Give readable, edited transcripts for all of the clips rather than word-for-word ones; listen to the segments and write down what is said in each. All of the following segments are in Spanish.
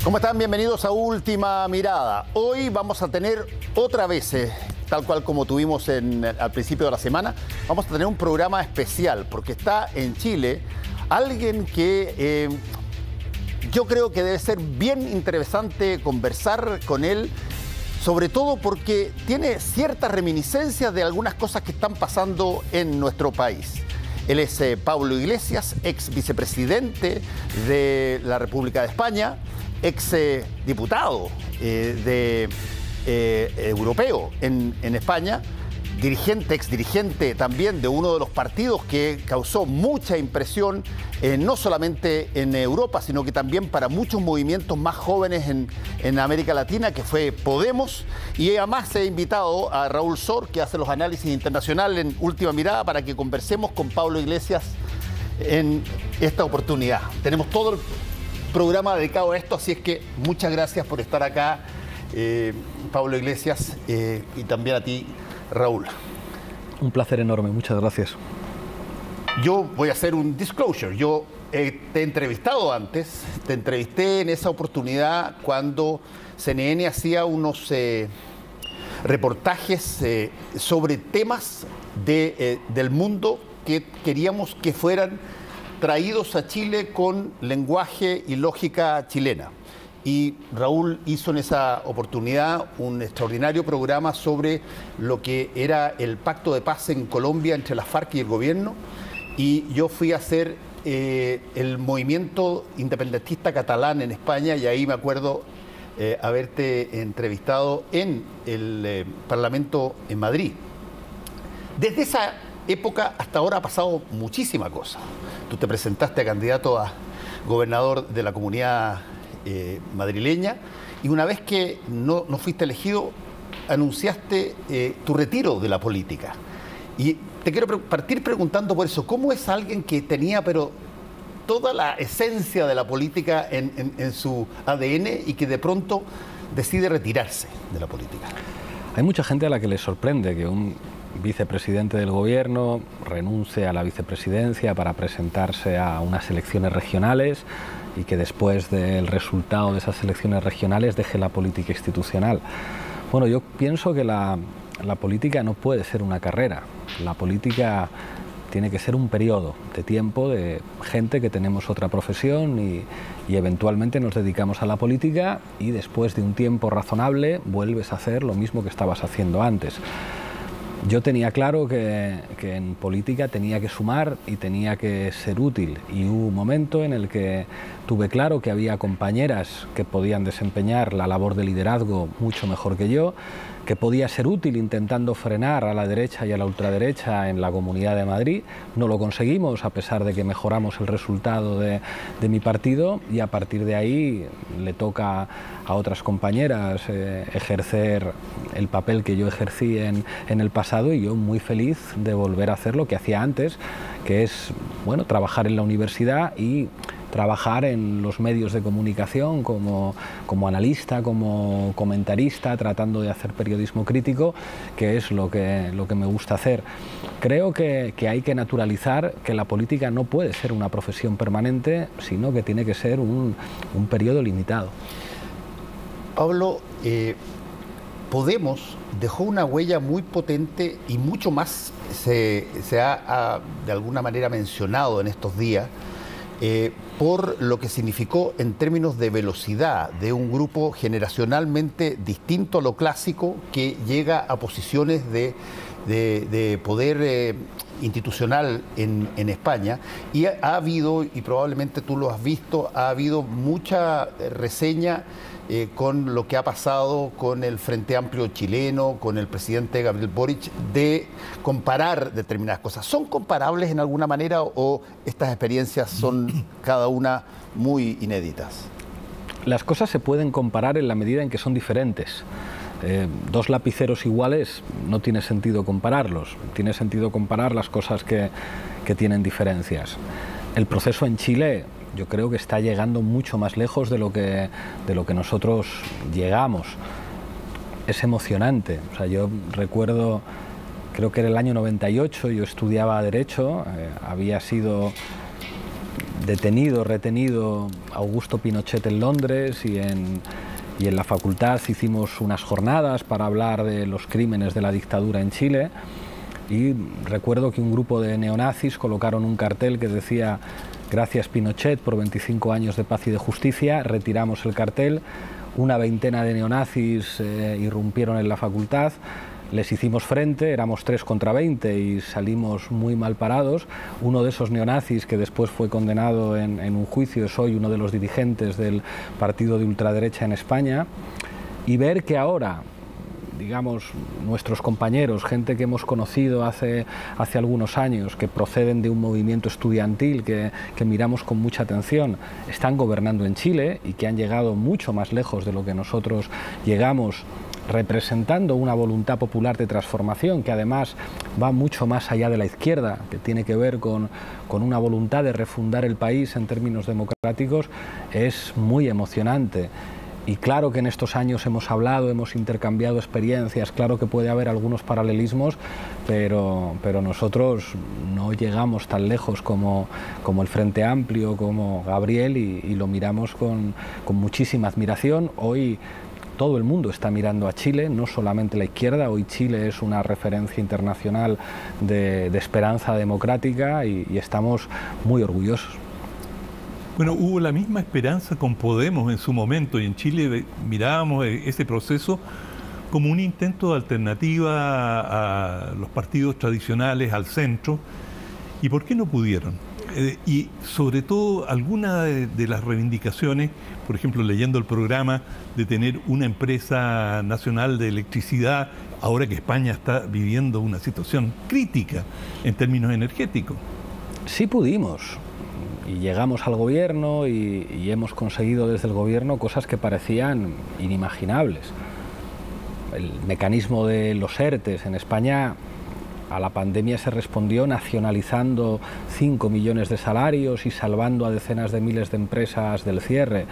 ¿Cómo están? Bienvenidos a Última Mirada. Hoy vamos a tener otra vez, tal cual como tuvimos al principio de la semana, vamos a tener un programa especial porque está en Chile alguien que yo creo que debe ser bien interesante conversar con él, sobre todo porque tiene ciertas reminiscencias de algunas cosas que están pasando en nuestro país. Él es Pablo Iglesias, ex vicepresidente de la República de España, ex diputado europeo en España, ex dirigente también de uno de los partidos que causó mucha impresión, no solamente en Europa, sino que también para muchos movimientos más jóvenes en América Latina, que fue Podemos. Y además he invitado a Raúl Sor, que hace los análisis internacionales en Última Mirada, para que conversemos con Pablo Iglesias en esta oportunidad. Tenemos todo el programa dedicado a esto, así es que muchas gracias por estar acá, Pablo Iglesias, y también a ti, Raúl. Un placer enorme, muchas gracias. Yo voy a hacer un disclosure. Yo te he entrevistado antes, te entrevisté en esa oportunidad cuando CNN hacía unos reportajes sobre temas del mundo que queríamos que fueran traídos a Chile con lenguaje y lógica chilena. Y Raúl hizo en esa oportunidad un extraordinario programa sobre lo que era el pacto de paz en Colombia entre las FARC y el gobierno. Y yo fui a hacer el movimiento independentista catalán en España, y ahí me acuerdo haberte entrevistado en el Parlamento en Madrid. Desde esa época hasta ahora ha pasado muchísima cosa. Tú te presentaste a candidato a gobernador de la Comunidad madrileña, y una vez que no fuiste elegido, anunciaste tu retiro de la política. Y te quiero partir preguntando por eso, ¿cómo es alguien que tenía toda la esencia de la política en su ADN y que de pronto decide retirarse de la política? Hay mucha gente a la que le sorprende que un vicepresidente del gobierno renuncie a la vicepresidencia para presentarse a unas elecciones regionales y que después del resultado de esas elecciones regionales deje la política institucional. Bueno, yo pienso que la política no puede ser una carrera. La política tiene que ser un periodo de tiempo de gente que tenemos otra profesión y eventualmente nos dedicamos a la política, y después de un tiempo razonable vuelves a hacer lo mismo que estabas haciendo antes. Yo tenía claro que en política tenía que sumar y tenía que ser útil, y hubo un momento en el que tuve claro que había compañeras que podían desempeñar la labor de liderazgo mucho mejor que yo, que podía ser útil intentando frenar a la derecha y a la ultraderecha en la Comunidad de Madrid. No lo conseguimos, a pesar de que mejoramos el resultado de mi partido, y a partir de ahí le toca a otras compañeras ejercer el papel que yo ejercí en el pasado, y yo muy feliz de volver a hacer lo que hacía antes, que es, bueno, trabajar en la universidad y trabajar en los medios de comunicación como analista, como comentarista, tratando de hacer periodismo crítico, que es lo que me gusta hacer. Creo que hay que naturalizar que la política no puede ser una profesión permanente, sino que tiene que ser un periodo limitado. Pablo, Podemos dejó una huella muy potente, y mucho más se ha de alguna manera mencionado en estos días, por lo que significó en términos de velocidad de un grupo generacionalmente distinto a lo clásico, que llega a posiciones de poder institucional en España. Y ha habido, y probablemente tú lo has visto, ha habido mucha reseña con lo que ha pasado con el Frente Amplio chileno, con el presidente Gabriel Boric, de comparar determinadas cosas. ¿Son comparables en alguna manera, o estas experiencias son cada una muy inéditas? Las cosas se pueden comparar en la medida en que son diferentes. Dos lapiceros iguales no tiene sentido compararlos, tiene sentido comparar las cosas que tienen diferencias. El proceso en Chile, yo creo que está llegando mucho más lejos de lo que nosotros llegamos. Es emocionante. O sea, yo recuerdo, creo que era el año 98, yo estudiaba Derecho, había sido retenido Augusto Pinochet en Londres y en la facultad hicimos unas jornadas para hablar de los crímenes de la dictadura en Chile. Y recuerdo que un grupo de neonazis colocaron un cartel que decía: gracias Pinochet por 25 años de paz y de justicia. Retiramos el cartel, una veintena de neonazis irrumpieron en la facultad, les hicimos frente, éramos 3 contra 20 y salimos muy mal parados. Uno de esos neonazis, que después fue condenado en un juicio, es hoy uno de los dirigentes del partido de ultraderecha en España. Y ver que ahora, digamos, nuestros compañeros, gente que hemos conocido hace algunos años, que proceden de un movimiento estudiantil que miramos con mucha atención, están gobernando en Chile y que han llegado mucho más lejos de lo que nosotros llegamos, representando una voluntad popular de transformación que además va mucho más allá de la izquierda, que tiene que ver con una voluntad de refundar el país en términos democráticos, es muy emocionante. Y claro que en estos años hemos hablado, hemos intercambiado experiencias, claro que puede haber algunos paralelismos, pero nosotros no llegamos tan lejos como el Frente Amplio, como Gabriel, y lo miramos con muchísima admiración. Hoy todo el mundo está mirando a Chile, no solamente la izquierda. Hoy Chile es una referencia internacional de esperanza democrática y estamos muy orgullosos. Bueno, hubo la misma esperanza con Podemos en su momento, y en Chile mirábamos ese proceso como un intento de alternativa a los partidos tradicionales, al centro. ¿Y por qué no pudieron? Y sobre todo algunas de las reivindicaciones, por ejemplo, leyendo el programa de tener una empresa nacional de electricidad, ahora que España está viviendo una situación crítica en términos energéticos. Sí pudimos, y llegamos al gobierno y hemos conseguido desde el gobierno cosas que parecían inimaginables. El mecanismo de los ERTEs en España, a la pandemia se respondió nacionalizando 5 millones de salarios y salvando a decenas de miles de empresas del cierre.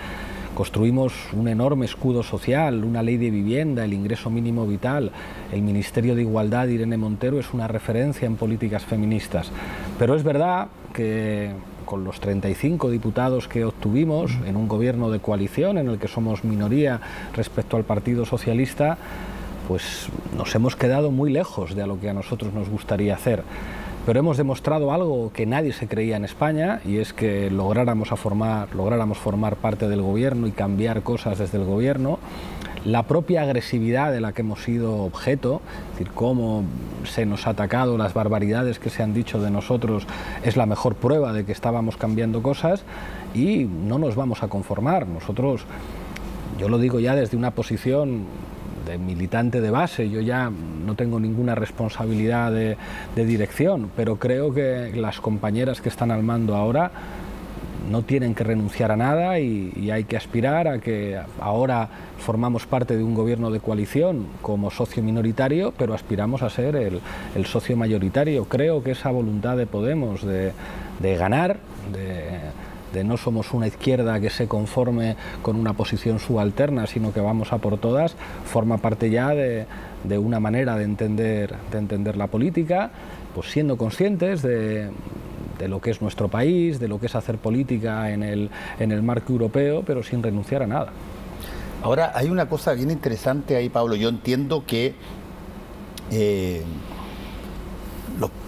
Construimos un enorme escudo social, una ley de vivienda, el ingreso mínimo vital. El Ministerio de Igualdad de Irene Montero es una referencia en políticas feministas. Pero es verdad que con los 35 diputados que obtuvimos en un gobierno de coalición en el que somos minoría respecto al Partido Socialista, pues nos hemos quedado muy lejos de lo que a nosotros nos gustaría hacer. Pero hemos demostrado algo que nadie se creía en España, y es que lográramos formar parte del gobierno y cambiar cosas desde el gobierno. La propia agresividad de la que hemos sido objeto, es decir, cómo se nos ha atacado, las barbaridades que se han dicho de nosotros, es la mejor prueba de que estábamos cambiando cosas, y no nos vamos a conformar. Nosotros, yo lo digo ya desde una posición de militante de base, yo ya no tengo ninguna responsabilidad de dirección, pero creo que las compañeras que están al mando ahora no tienen que renunciar a nada, y hay que aspirar a que ahora formamos parte de un gobierno de coalición como socio minoritario, pero aspiramos a ser el socio mayoritario. Creo que esa voluntad de Podemos de ganar, de no somos una izquierda que se conforme con una posición subalterna, sino que vamos a por todas, forma parte ya de una manera de entender la política, pues siendo conscientes de lo que es nuestro país, de lo que es hacer política en el marco europeo, pero sin renunciar a nada. Ahora, hay una cosa bien interesante ahí, Pablo. Yo entiendo que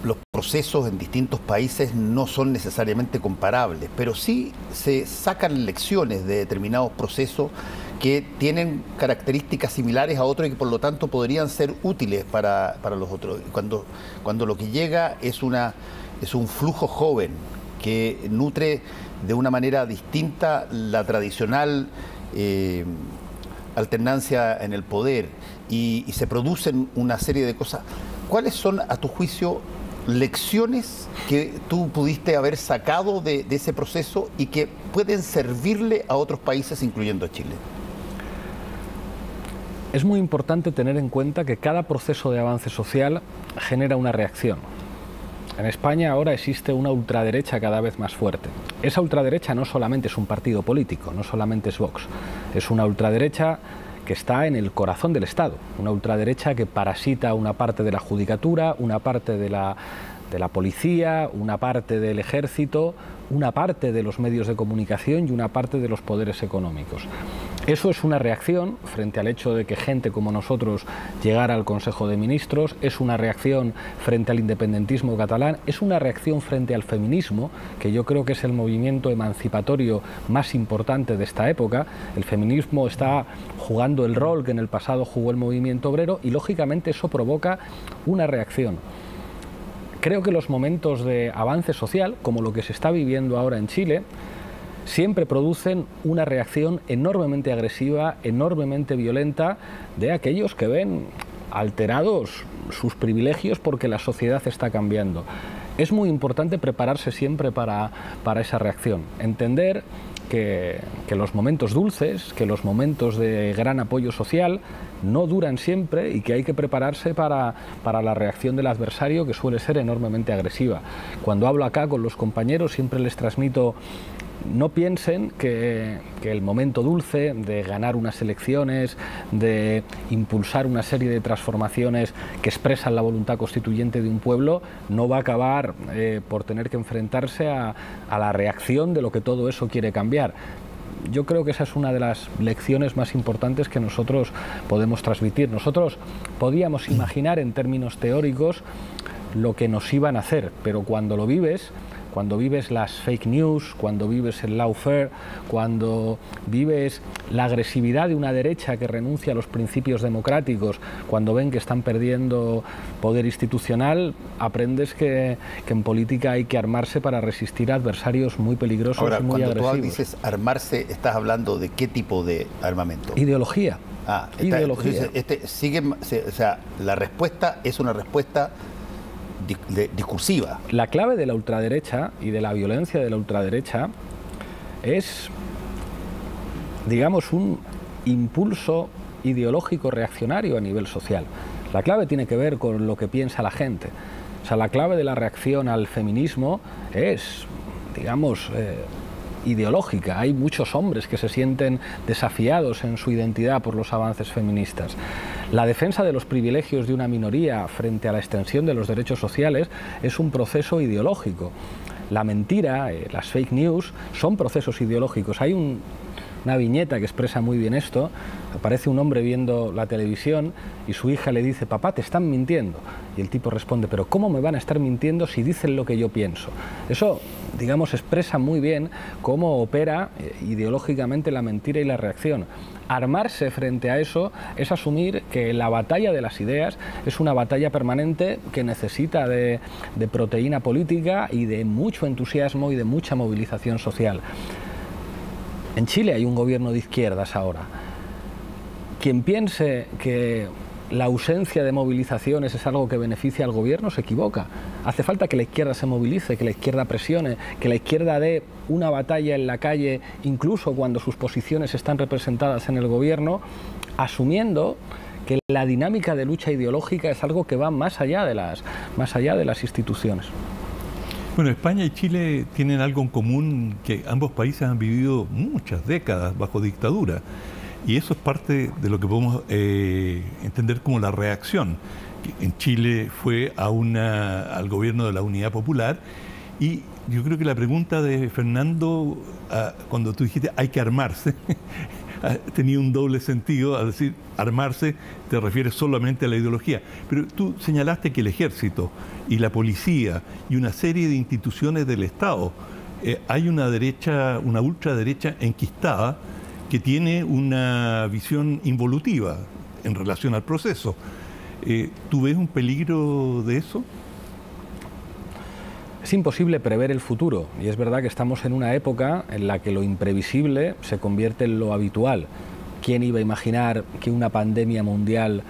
los procesos en distintos países no son necesariamente comparables, pero sí se sacan lecciones de determinados procesos que tienen características similares a otros y que por lo tanto podrían ser útiles para los otros. Cuando lo que llega es un flujo joven que nutre de una manera distinta la tradicional alternancia en el poder, y se producen una serie de cosas. ¿Cuáles son, a tu juicio, lecciones que tú pudiste haber sacado de ese proceso y que pueden servirle a otros países, incluyendo a Chile? Es muy importante tener en cuenta que cada proceso de avance social genera una reacción. En España ahora existe una ultraderecha cada vez más fuerte. Esa ultraderecha no solamente es un partido político, no solamente es Vox, es una ultraderecha que está en el corazón del Estado, una ultraderecha que parasita una parte de la judicatura, una parte de de la policía, una parte del ejército, una parte de los medios de comunicación y una parte de los poderes económicos. Eso es una reacción frente al hecho de que gente como nosotros llegara al Consejo de Ministros, es una reacción frente al independentismo catalán, es una reacción frente al feminismo, que yo creo que es el movimiento emancipatorio más importante de esta época. El feminismo está jugando el rol que en el pasado jugó el movimiento obrero y lógicamente eso provoca una reacción. Creo que los momentos de avance social, como lo que se está viviendo ahora en Chile, siempre producen una reacción enormemente agresiva, enormemente violenta de aquellos que ven alterados sus privilegios porque la sociedad está cambiando. Es muy importante prepararse siempre para esa reacción, entender que los momentos dulces, que los momentos de gran apoyo social no duran siempre y que hay que prepararse para la reacción del adversario, que suele ser enormemente agresiva. Cuando hablo acá con los compañeros siempre les transmito: no piensen que el momento dulce de ganar unas elecciones, de impulsar una serie de transformaciones que expresan la voluntad constituyente de un pueblo, no va a acabar por tener que enfrentarse a la reacción de lo que todo eso quiere cambiar. Yo creo que esa es una de las lecciones más importantes que nosotros podemos transmitir. Nosotros podíamos imaginar en términos teóricos lo que nos iban a hacer, pero cuando lo vives, cuando vives las fake news, cuando vives el lawfare, cuando vives la agresividad de una derecha que renuncia a los principios democráticos, cuando ven que están perdiendo poder institucional, aprendes que en política hay que armarse para resistir a adversarios muy peligrosos. Ahora, y muy agresivos. Cuando tú dices armarse, ¿estás hablando de qué tipo de armamento? Ideología. Ideología. O sea, la respuesta es una respuesta discursiva. La clave de la ultraderecha y de la violencia de la ultraderecha es, digamos, un impulso ideológico reaccionario a nivel social. La clave tiene que ver con lo que piensa la gente. O sea, la clave de la reacción al feminismo es, digamos, ideológica. Hay muchos hombres que se sienten desafiados en su identidad por los avances feministas. La defensa de los privilegios de una minoría frente a la extensión de los derechos sociales es un proceso ideológico. La mentira, las fake news, son procesos ideológicos. Hay una viñeta que expresa muy bien esto. Aparece un hombre viendo la televisión y su hija le dice: papá, te están mintiendo. Y el tipo responde: pero ¿cómo me van a estar mintiendo si dicen lo que yo pienso? Eso, digamos, expresa muy bien cómo opera ideológicamente la mentira y la reacción. Armarse frente a eso es asumir que la batalla de las ideas es una batalla permanente que necesita de proteína política y de mucho entusiasmo y de mucha movilización social. En Chile hay un gobierno de izquierdas ahora. Quien piense que la ausencia de movilizaciones es algo que beneficia al gobierno se equivoca. Hace falta que la izquierda se movilice, que la izquierda presione, que la izquierda dé una batalla en la calle, incluso cuando sus posiciones están representadas en el gobierno, asumiendo que la dinámica de lucha ideológica es algo que va más allá de las instituciones. Bueno, España y Chile tienen algo en común, que ambos países han vivido muchas décadas bajo dictadura. Y eso es parte de lo que podemos entender como la reacción. En Chile fue al gobierno de la Unidad Popular, y yo creo que la pregunta de Fernando, cuando tú dijiste hay que armarse, tenía un doble sentido. Al decir armarse te refieres solamente a la ideología, pero tú señalaste que el ejército y la policía y una serie de instituciones del Estado, hay una derecha, una ultraderecha enquistada, que tiene una visión involutiva en relación al proceso. ¿Tú ves un peligro de eso? Es imposible prever el futuro, y es verdad que estamos en una época en la que lo imprevisible se convierte en lo habitual. ¿Quién iba a imaginar que una pandemia mundial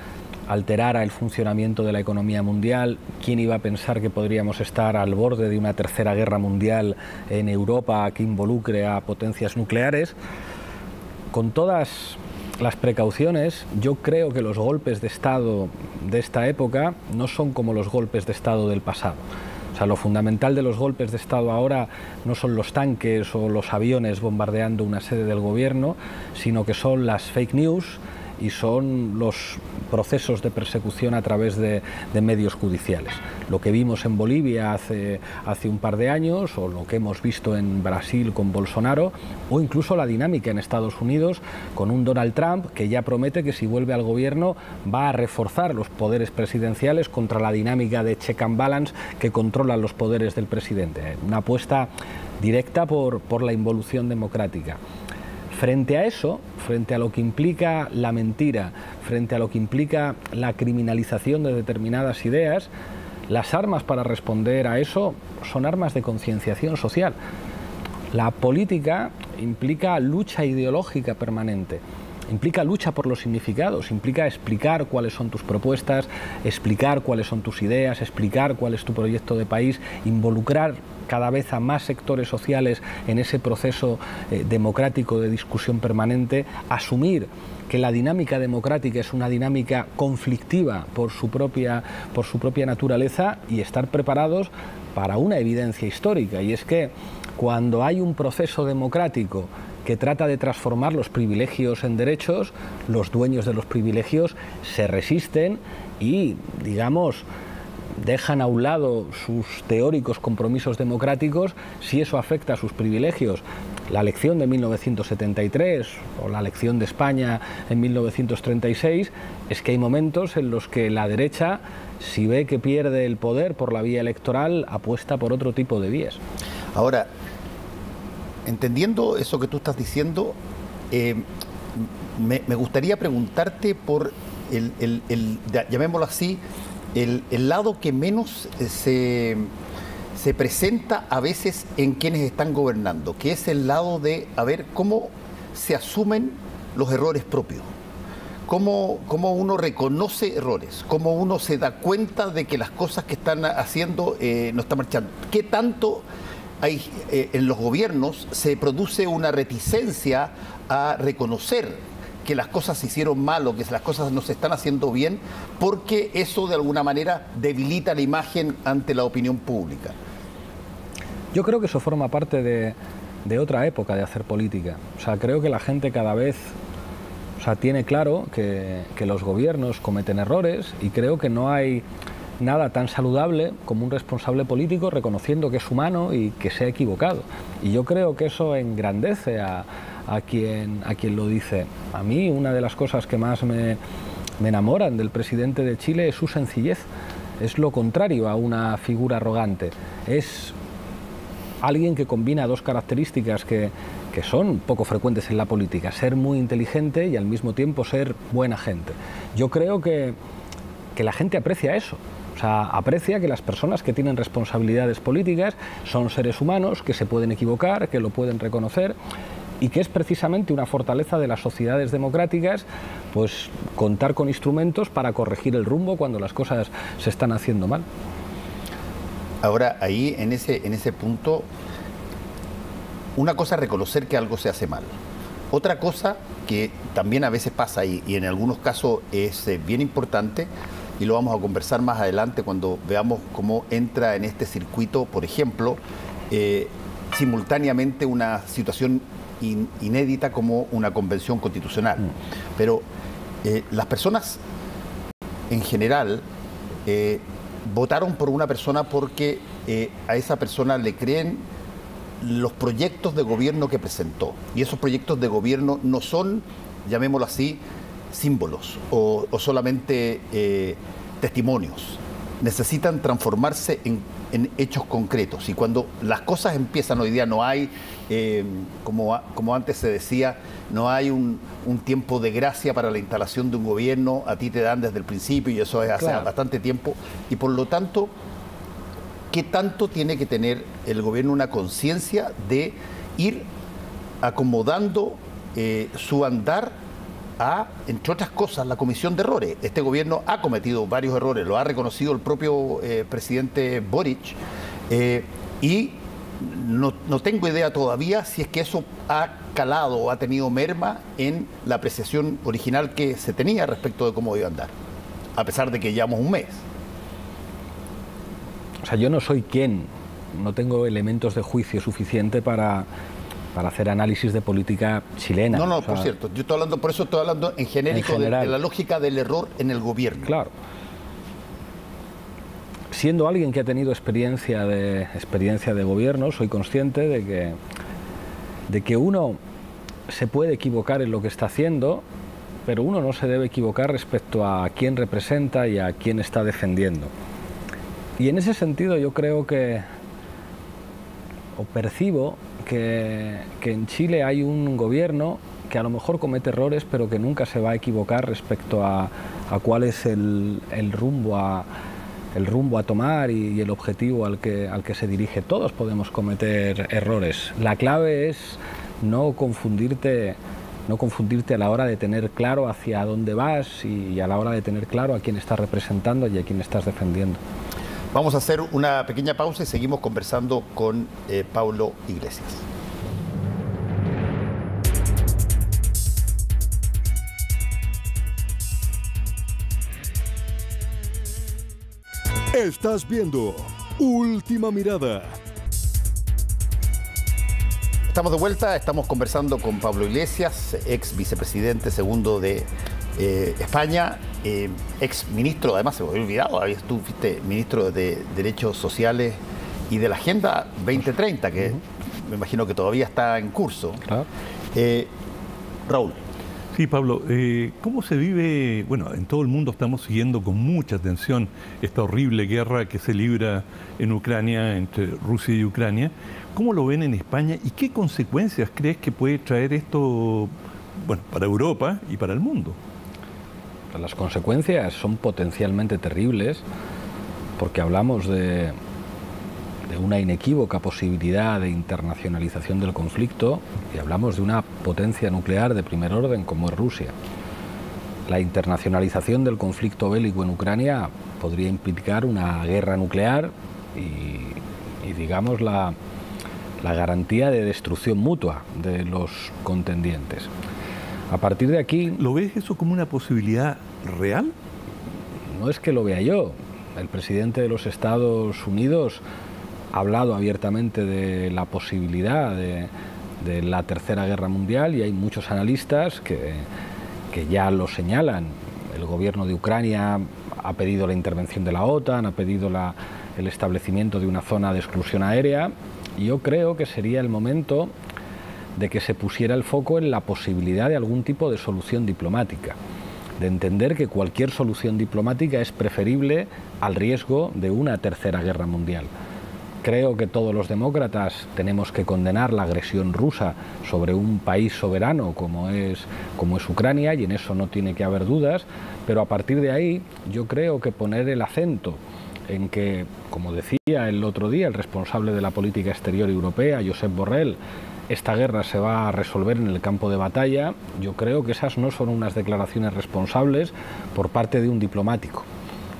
alterara el funcionamiento de la economía mundial? ¿Quién iba a pensar que podríamos estar al borde de una tercera guerra mundial en Europa que involucre a potencias nucleares? Con todas las precauciones, yo creo que los golpes de Estado de esta época no son como los golpes de Estado del pasado. O sea, lo fundamental de los golpes de Estado ahora no son los tanques o los aviones bombardeando una sede del gobierno, sino que son las fake news, y son los procesos de persecución a través de medios judiciales. Lo que vimos en Bolivia hace un par de años, o lo que hemos visto en Brasil con Bolsonaro, o incluso la dinámica en Estados Unidos con un Donald Trump que ya promete que si vuelve al gobierno va a reforzar los poderes presidenciales contra la dinámica de check and balance que controlan los poderes del presidente. Una apuesta directa por la involución democrática. Frente a eso, frente a lo que implica la mentira, frente a lo que implica la criminalización de determinadas ideas, las armas para responder a eso son armas de concienciación social. La política implica lucha ideológica permanente, implica lucha por los significados, implica explicar cuáles son tus propuestas, explicar cuáles son tus ideas, explicar cuál es tu proyecto de país, involucrar cada vez a más sectores sociales en ese proceso democrático de discusión permanente, asumir que la dinámica democrática es una dinámica conflictiva por su propia naturaleza y estar preparados para una evidencia histórica, y es que cuando hay un proceso democrático que trata de transformar los privilegios en derechos, los dueños de los privilegios se resisten y, digamos, dejan a un lado sus teóricos compromisos democráticos si eso afecta a sus privilegios. La elección de 1973 o la elección de España en 1936 es que hay momentos en los que la derecha, si ve que pierde el poder por la vía electoral, apuesta por otro tipo de vías. Ahora, entendiendo eso que tú estás diciendo, me gustaría preguntarte por llamémoslo así, el lado que menos se presenta a veces en quienes están gobernando, que es el lado de a ver cómo se asumen los errores propios, cómo uno reconoce errores, cómo uno se da cuenta de que las cosas que están haciendo no están marchando. ¿Qué tanto hay en los gobiernos se produce una reticencia a reconocer que las cosas se hicieron mal o que las cosas no se están haciendo bien, porque eso de alguna manera debilita la imagen ante la opinión pública? Yo creo que eso forma parte de otra época de hacer política. O sea, creo que la gente cada vez tiene claro que los gobiernos cometen errores, y creo que no hay nada tan saludable como un responsable político reconociendo que es humano y que se ha equivocado. Y yo creo que eso engrandece a quien lo dice. A mí una de las cosas que más me enamoran del presidente de Chile es su sencillez. Es lo contrario a una figura arrogante. Es alguien que combina dos características que son poco frecuentes en la política: ser muy inteligente y al mismo tiempo ser buena gente. Yo creo que la gente aprecia eso. O sea, aprecia que las personas que tienen responsabilidades políticas son seres humanos, que se pueden equivocar, que lo pueden reconocer, y que es precisamente una fortaleza de las sociedades democráticas, pues contar con instrumentos para corregir el rumbo cuando las cosas se están haciendo mal. Ahora, ahí en ese punto, una cosa es reconocer que algo se hace mal. Otra cosa que también a veces pasa y en algunos casos es bien importante, y lo vamos a conversar más adelante cuando veamos cómo entra en este circuito, por ejemplo, simultáneamente una situación inédita como una convención constitucional. Pero las personas en general votaron por una persona porque a esa persona le creen los proyectos de gobierno que presentó. Y esos proyectos de gobierno no son, llamémoslo así, símbolos o solamente testimonios. Necesitan transformarse en hechos concretos. Y cuando las cosas empiezan, hoy día no hay, como antes se decía, no hay un tiempo de gracia para la instalación de un gobierno. A ti te dan desde el principio, y eso es hace bastante tiempo. Y por lo tanto, ¿qué tanto tiene que tener el gobierno una conciencia de ir acomodando su andar a, entre otras cosas, la comisión de errores? Este gobierno ha cometido varios errores, lo ha reconocido el propio presidente Boric, y no tengo idea todavía si es que eso ha calado o ha tenido merma en la apreciación original que se tenía respecto de cómo iba a andar, a pesar de que llevamos un mes. O sea, yo no soy quien, no tengo elementos de juicio suficiente para hacer análisis de política chilena. No, por cierto, yo estoy hablando, por eso estoy hablando en genérico de la lógica del error en el gobierno. Claro. Siendo alguien que ha tenido experiencia de gobierno, soy consciente de que uno se puede equivocar en lo que está haciendo, pero uno no se debe equivocar respecto a quién representa y a quién está defendiendo. Y en ese sentido yo creo que, o percibo que en Chile hay un gobierno que a lo mejor comete errores, pero que nunca se va a equivocar respecto a cuál es el rumbo a tomar y el objetivo al que se dirige. Todos podemos cometer errores. La clave es no confundirte a la hora de tener claro hacia dónde vas y a la hora de tener claro a quién estás representando y a quién estás defendiendo. Vamos a hacer una pequeña pausa y seguimos conversando con Pablo Iglesias. Estás viendo Última Mirada. Estamos de vuelta, estamos conversando con Pablo Iglesias, ex vicepresidente segundo de España, ex ministro, además se me había olvidado, tú fuiste ministro de Derechos Sociales y de la Agenda 2030, que me imagino que todavía está en curso. Claro. Raúl. Sí, Pablo, ¿cómo se vive? Bueno, en todo el mundo estamos siguiendo con mucha atención esta horrible guerra que se libra en Ucrania, entre Rusia y Ucrania. ¿Cómo lo ven en España y qué consecuencias crees que puede traer esto, bueno, para Europa y para el mundo? Las consecuencias son potencialmente terribles porque hablamos de una inequívoca posibilidad de internacionalización del conflicto y hablamos de una potencia nuclear de primer orden como es Rusia. La internacionalización del conflicto bélico en Ucrania podría implicar una guerra nuclear y digamos, la garantía de destrucción mutua de los contendientes. A partir de aquí... ¿Lo ves eso como una posibilidad real? No es que lo vea yo. El presidente de los Estados Unidos ha hablado abiertamente de la posibilidad de la Tercera Guerra Mundial y hay muchos analistas que ya lo señalan. El gobierno de Ucrania ha pedido la intervención de la OTAN, ha pedido el establecimiento de una zona de exclusión aérea y yo creo que sería el momento de que se pusiera el foco en la posibilidad de algún tipo de solución diplomática, de entender que cualquier solución diplomática es preferible al riesgo de una tercera guerra mundial. Creo que todos los demócratas tenemos que condenar la agresión rusa sobre un país soberano como es Ucrania y en eso no tiene que haber dudas, pero a partir de ahí yo creo que poner el acento en que, como decía el otro día el responsable de la política exterior europea, Josep Borrell, esta guerra se va a resolver en el campo de batalla, yo creo que esas no son unas declaraciones responsables por parte de un diplomático.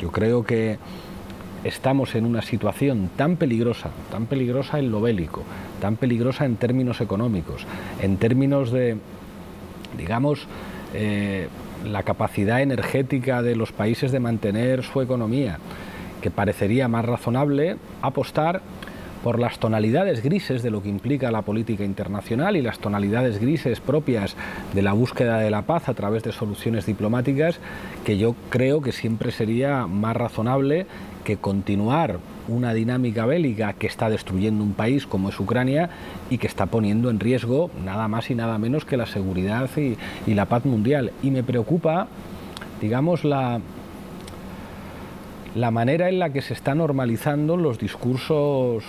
Yo creo que estamos en una situación tan peligrosa en lo bélico, tan peligrosa en términos económicos, en términos de, digamos, la capacidad energética de los países de mantener su economía, que parecería más razonable apostar por las tonalidades grises de lo que implica la política internacional y las tonalidades grises propias de la búsqueda de la paz a través de soluciones diplomáticas, que yo creo que siempre sería más razonable que continuar una dinámica bélica que está destruyendo un país como es Ucrania y que está poniendo en riesgo nada más y nada menos que la seguridad y la paz mundial. Y me preocupa, digamos, la manera en la que se están normalizando los discursos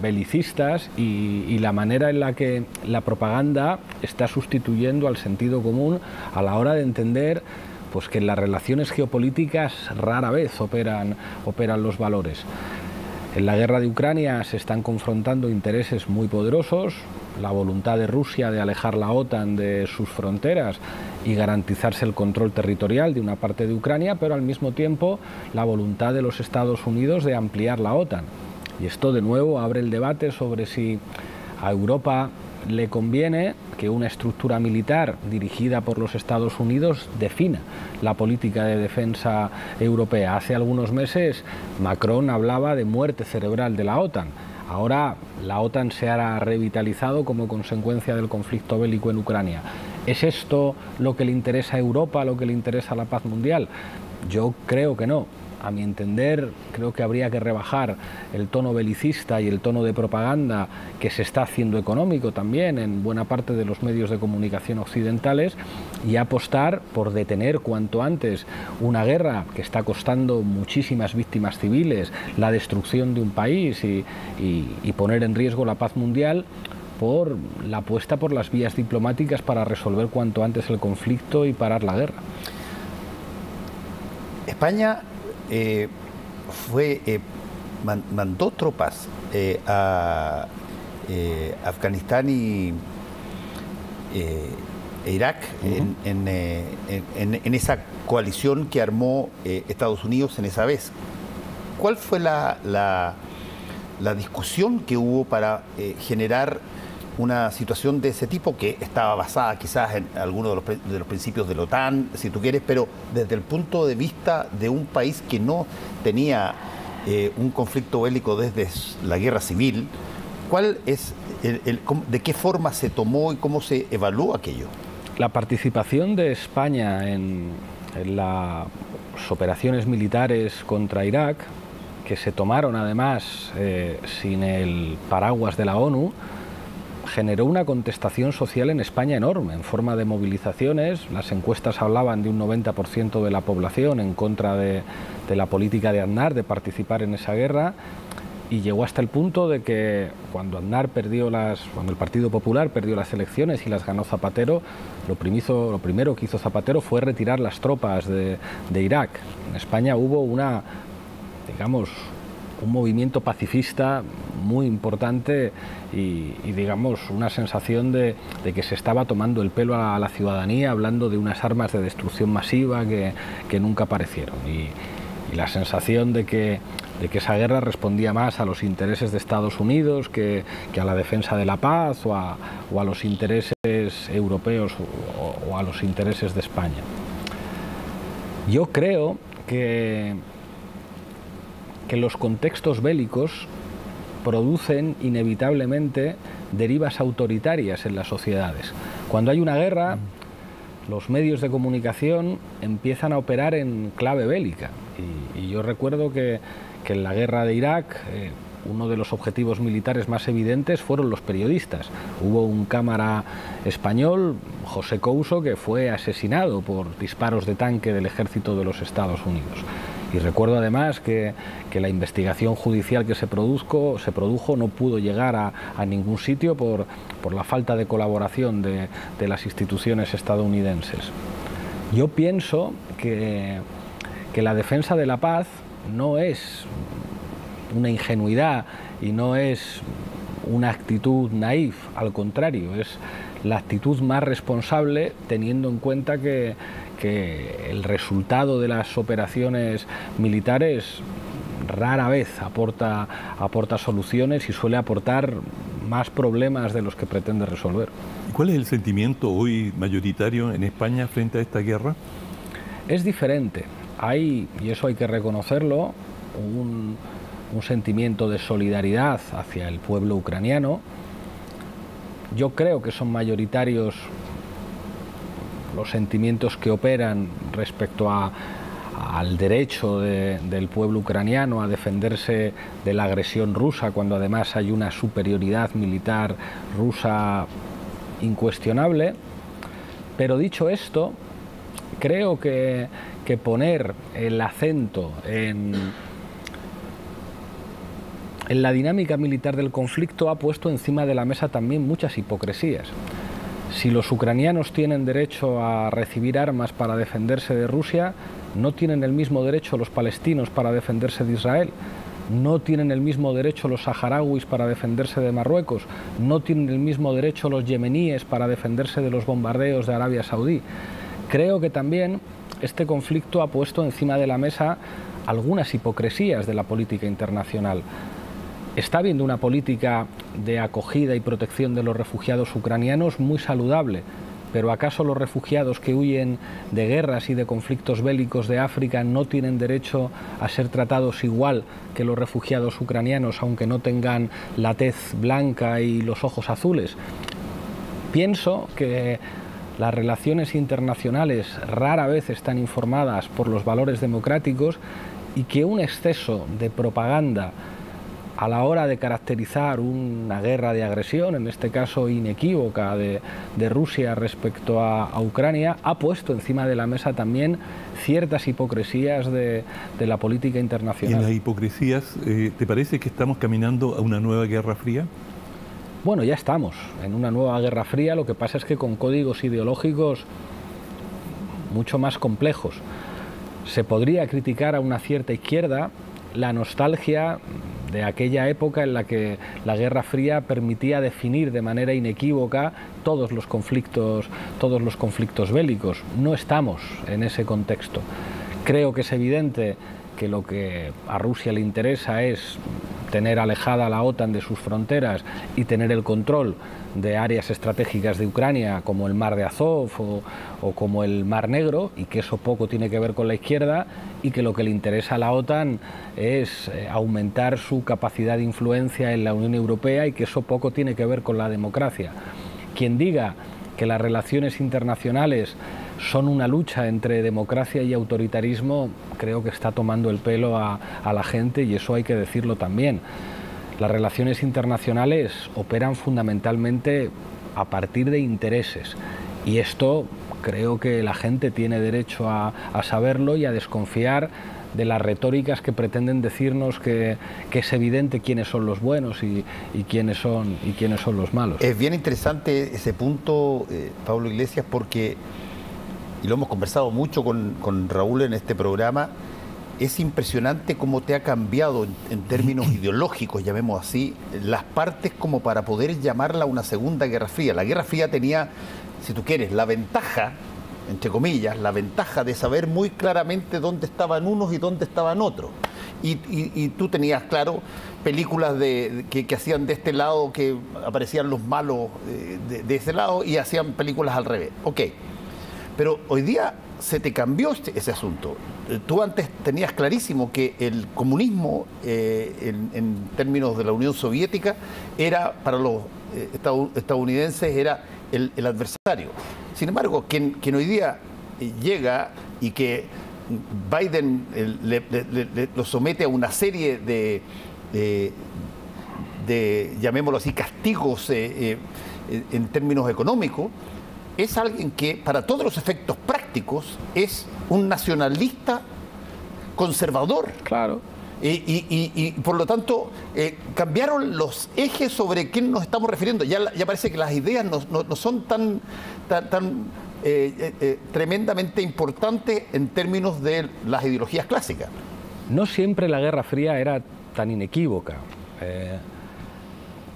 belicistas y la manera en la que la propaganda está sustituyendo al sentido común a la hora de entender pues que en las relaciones geopolíticas rara vez operan los valores. En la guerra de Ucrania se están confrontando intereses muy poderosos, la voluntad de Rusia de alejar la OTAN de sus fronteras y garantizarse el control territorial de una parte de Ucrania, pero al mismo tiempo la voluntad de los Estados Unidos de ampliar la OTAN. Y esto de nuevo abre el debate sobre si a Europa le conviene que una estructura militar dirigida por los Estados Unidos defina la política de defensa europea. Hace algunos meses Macron hablaba de muerte cerebral de la OTAN. Ahora la OTAN se ha revitalizado como consecuencia del conflicto bélico en Ucrania. ¿Es esto lo que le interesa a Europa, lo que le interesa a la paz mundial? Yo creo que no. A mi entender, creo que habría que rebajar el tono belicista y el tono de propaganda que se está haciendo económico también en buena parte de los medios de comunicación occidentales y apostar por detener cuanto antes una guerra que está costando muchísimas víctimas civiles, la destrucción de un país y poner en riesgo la paz mundial, por la apuesta por las vías diplomáticas para resolver cuanto antes el conflicto y parar la guerra. España mandó tropas a Afganistán e Irak en esa coalición que armó Estados Unidos en esa vez. ¿Cuál fue la discusión que hubo para generar una situación de ese tipo, que estaba basada quizás en algunos de los principios de la OTAN, si tú quieres, pero desde el punto de vista de un país que no tenía un conflicto bélico desde la guerra civil? ¿Cuál es de qué forma se tomó y cómo se evaluó aquello? La participación de España en las operaciones militares contra Irak, que se tomaron además sin el paraguas de la ONU, generó una contestación social en España enorme, en forma de movilizaciones. Las encuestas hablaban de un 90% de la población en contra de la política de Aznar, de participar en esa guerra, y llegó hasta el punto de que cuando el Partido Popular perdió las elecciones y las ganó Zapatero, lo primero que hizo Zapatero fue retirar las tropas de Irak. En España hubo un movimiento pacifista muy importante y una sensación de que se estaba tomando el pelo a la ciudadanía, hablando de unas armas de destrucción masiva que nunca aparecieron. Y la sensación de que esa guerra respondía más a los intereses de Estados Unidos que a la defensa de la paz o a los intereses europeos o a los intereses de España. Yo creo que los contextos bélicos producen inevitablemente derivas autoritarias en las sociedades. Cuando hay una guerra, los medios de comunicación empiezan a operar en clave bélica. Y yo recuerdo que en la guerra de Irak, uno de los objetivos militares más evidentes fueron los periodistas. Hubo un cámara español, José Couso, que fue asesinado por disparos de tanque del ejército de los Estados Unidos. Y recuerdo además que la investigación judicial que se produjo no pudo llegar a ningún sitio por la falta de colaboración de las instituciones estadounidenses. Yo pienso que la defensa de la paz no es una ingenuidad y no es una actitud naif, al contrario, es la actitud más responsable, teniendo en cuenta que el resultado de las operaciones militares rara vez aporta soluciones y suele aportar más problemas de los que pretende resolver. ¿Cuál es el sentimiento hoy mayoritario en España frente a esta guerra? Es diferente. Hay, y eso hay que reconocerlo, un sentimiento de solidaridad hacia el pueblo ucraniano. Yo creo que son mayoritarios los sentimientos que operan respecto al derecho del pueblo ucraniano a defenderse de la agresión rusa, cuando además hay una superioridad militar rusa incuestionable. Pero dicho esto, creo que poner el acento en la dinámica militar del conflicto ha puesto encima de la mesa también muchas hipocresías. Si los ucranianos tienen derecho a recibir armas para defenderse de Rusia, no tienen el mismo derecho los palestinos para defenderse de Israel, no tienen el mismo derecho los saharauis para defenderse de Marruecos, no tienen el mismo derecho los yemeníes para defenderse de los bombardeos de Arabia Saudí. Creo que también este conflicto ha puesto encima de la mesa algunas hipocresías de la política internacional. Está habiendo una política de acogida y protección de los refugiados ucranianos muy saludable, pero ¿acaso los refugiados que huyen de guerras y de conflictos bélicos de África no tienen derecho a ser tratados igual que los refugiados ucranianos, aunque no tengan la tez blanca y los ojos azules? Pienso que las relaciones internacionales rara vez están informadas por los valores democráticos y que un exceso de propaganda a la hora de caracterizar una guerra de agresión, en este caso inequívoca, de Rusia respecto a Ucrania, ha puesto encima de la mesa también ciertas hipocresías de la política internacional. ¿Y en las hipocresías, te parece que estamos caminando a una nueva Guerra Fría? Bueno, ya estamos en una nueva Guerra Fría, lo que pasa es que con códigos ideológicos mucho más complejos. Se podría criticar a una cierta izquierda la nostalgia de aquella época en la que la Guerra Fría permitía definir de manera inequívoca todos los conflictos bélicos. No estamos en ese contexto. Creo que es evidente que lo que a Rusia le interesa es tener alejada a la OTAN de sus fronteras y tener el control de áreas estratégicas de Ucrania como el Mar de Azov o como el Mar Negro, y que eso poco tiene que ver con la izquierda, y que lo que le interesa a la OTAN es aumentar su capacidad de influencia en la Unión Europea, y que eso poco tiene que ver con la democracia. Quien diga que las relaciones internacionales son una lucha entre democracia y autoritarismo, creo que está tomando el pelo a la gente, y eso hay que decirlo también. Las relaciones internacionales operan fundamentalmente a partir de intereses, y esto creo que la gente tiene derecho a saberlo y a desconfiar de las retóricas que pretenden decirnos que es evidente quiénes son los buenos y quiénes son los malos. Es bien interesante ese punto, Pablo Iglesias, porque, y lo hemos conversado mucho con Raúl en este programa, es impresionante cómo te ha cambiado en términos ideológicos, llamemos así, las partes como para poder llamarla una segunda Guerra Fría. La Guerra Fría tenía, si tú quieres, la ventaja, entre comillas, la ventaja de saber muy claramente dónde estaban unos y dónde estaban otros. Y tú tenías, claro, películas que hacían de este lado, que aparecían los malos de ese lado, y hacían películas al revés. Ok, pero hoy día se te cambió ese asunto. Tú antes tenías clarísimo que el comunismo, en términos de la Unión Soviética, era para los estadounidenses era el adversario. Sin embargo, quien hoy día llega y que Biden lo somete a una serie de llamémoslo así, castigos en términos económicos, es alguien que, para todos los efectos prácticos, es un nacionalista conservador. Claro. Y por lo tanto, cambiaron los ejes sobre quién nos estamos refiriendo. Ya parece que las ideas no son tan tremendamente importantes en términos de las ideologías clásicas. No siempre la Guerra Fría era tan inequívoca.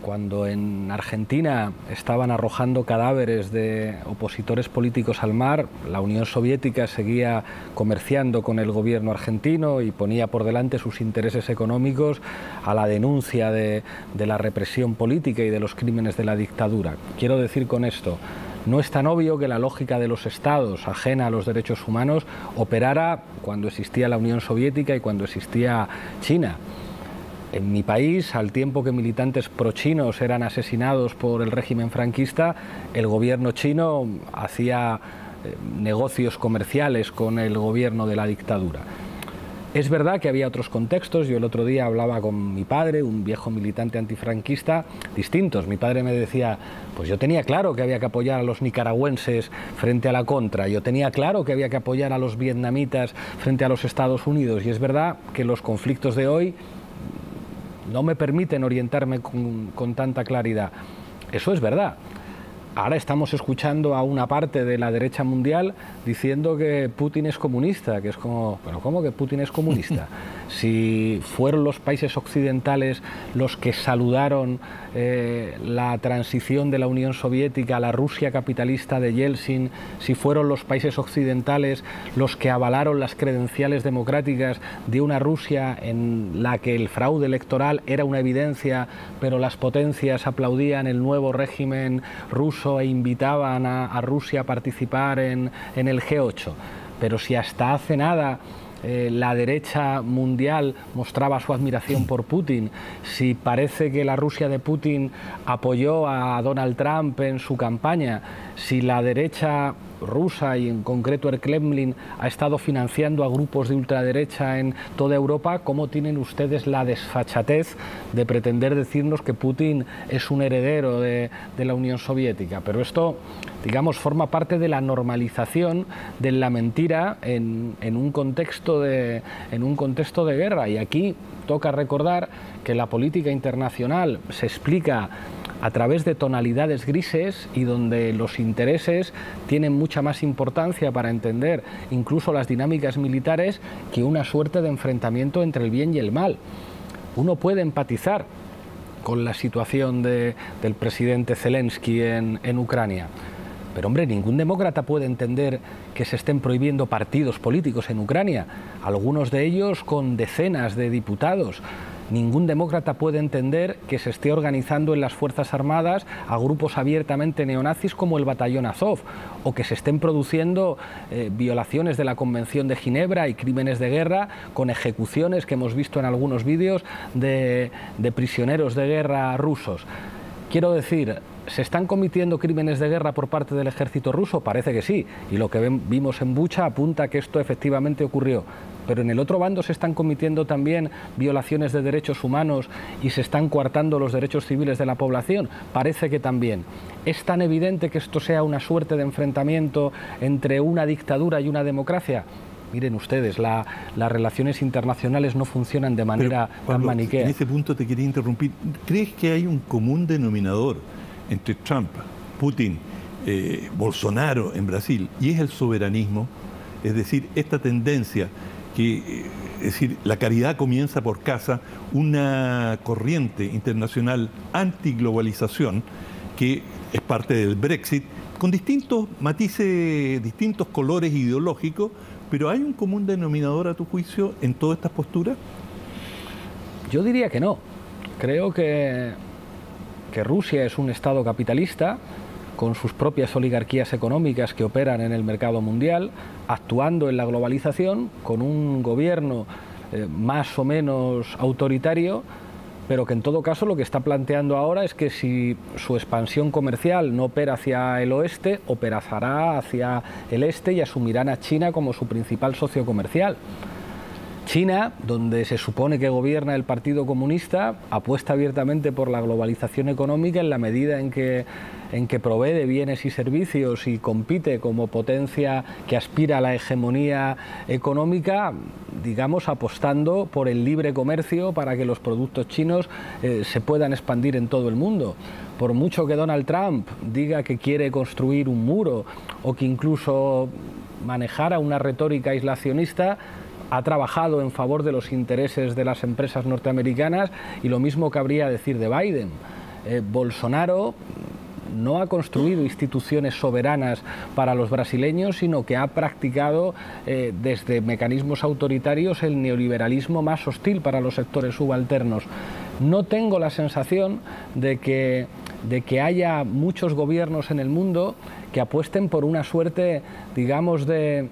Cuando en Argentina estaban arrojando cadáveres de opositores políticos al mar, la Unión Soviética seguía comerciando con el gobierno argentino y ponía por delante sus intereses económicos a la denuncia de la represión política y de los crímenes de la dictadura. Quiero decir con esto, no es tan obvio que la lógica de los estados, ajena a los derechos humanos, operara cuando existía la Unión Soviética y cuando existía China. En mi país, al tiempo que militantes prochinos eran asesinados por el régimen franquista, el gobierno chino hacía negocios comerciales con el gobierno de la dictadura. Es verdad que había otros contextos. Yo el otro día hablaba con mi padre, un viejo militante antifranquista, distintos. Mi padre me decía, pues yo tenía claro que había que apoyar a los nicaragüenses frente a la Contra, yo tenía claro que había que apoyar a los vietnamitas frente a los Estados Unidos. Y es verdad que los conflictos de hoy no me permiten orientarme con tanta claridad. Eso es verdad. Ahora estamos escuchando a una parte de la derecha mundial diciendo que Putin es comunista, que es como, ¿pero cómo que Putin es comunista? Si fueron los países occidentales los que saludaron la transición de la Unión Soviética a la Rusia capitalista de Yeltsin, si fueron los países occidentales los que avalaron las credenciales democráticas de una Rusia en la que el fraude electoral era una evidencia, pero las potencias aplaudían el nuevo régimen ruso incluso invitaban a Rusia a participar en el G8. Pero si hasta hace nada la derecha mundial mostraba su admiración por Putin, si parece que la Rusia de Putin apoyó a Donald Trump en su campaña, si la derecha rusa y en concreto el Kremlin ha estado financiando a grupos de ultraderecha en toda Europa, ¿cómo tienen ustedes la desfachatez de pretender decirnos que Putin es un heredero de la Unión Soviética? Pero esto, digamos, forma parte de la normalización de la mentira en un contexto de guerra. Y aquí toca recordar que la política internacional se explica a través de tonalidades grises y donde los intereses tienen mucha más importancia para entender incluso las dinámicas militares que una suerte de enfrentamiento entre el bien y el mal. Uno puede empatizar con la situación del presidente Zelensky en Ucrania. Pero hombre, ningún demócrata puede entender que se estén prohibiendo partidos políticos en Ucrania, algunos de ellos con decenas de diputados. Ningún demócrata puede entender que se esté organizando en las Fuerzas Armadas a grupos abiertamente neonazis como el Batallón Azov, o que se estén produciendo violaciones de la Convención de Ginebra y crímenes de guerra con ejecuciones que hemos visto en algunos vídeos de prisioneros de guerra rusos. Quiero decir, ¿se están cometiendo crímenes de guerra por parte del ejército ruso? Parece que sí, y lo que vimos en Bucha apunta a que esto efectivamente ocurrió. Pero en el otro bando se están cometiendo también violaciones de derechos humanos y se están coartando los derechos civiles de la población. Parece que también. ¿Es tan evidente que esto sea una suerte de enfrentamiento entre una dictadura y una democracia? Miren ustedes, las relaciones internacionales no funcionan de manera tan maniquea. En ese punto te quería interrumpir. ¿Crees que hay un común denominador entre Trump, Putin, Bolsonaro en Brasil, y es el soberanismo? Es decir, esta tendencia que, es decir, la caridad comienza por casa, una corriente internacional antiglobalización que es parte del Brexit, con distintos matices, distintos colores ideológicos, pero ¿hay un común denominador a tu juicio en todas estas posturas? Yo diría que no. Creo que Rusia es un Estado capitalista con sus propias oligarquías económicas que operan en el mercado mundial, actuando en la globalización, con un gobierno más o menos autoritario, pero que en todo caso lo que está planteando ahora es que si su expansión comercial no opera hacia el oeste, operará hacia el este y asumirán a China como su principal socio comercial. China, donde se supone que gobierna el Partido Comunista, apuesta abiertamente por la globalización económica en la medida en que provee de bienes y servicios y compite como potencia que aspira a la hegemonía económica, digamos, apostando por el libre comercio para que los productos chinos se puedan expandir en todo el mundo. Por mucho que Donald Trump diga que quiere construir un muro o que incluso manejara una retórica aislacionista, ha trabajado en favor de los intereses de las empresas norteamericanas y lo mismo cabría decir de Biden. Bolsonaro no ha construido instituciones soberanas para los brasileños, sino que ha practicado desde mecanismos autoritarios el neoliberalismo más hostil para los sectores subalternos. No tengo la sensación de que haya muchos gobiernos en el mundo que apuesten por una suerte, digamos, de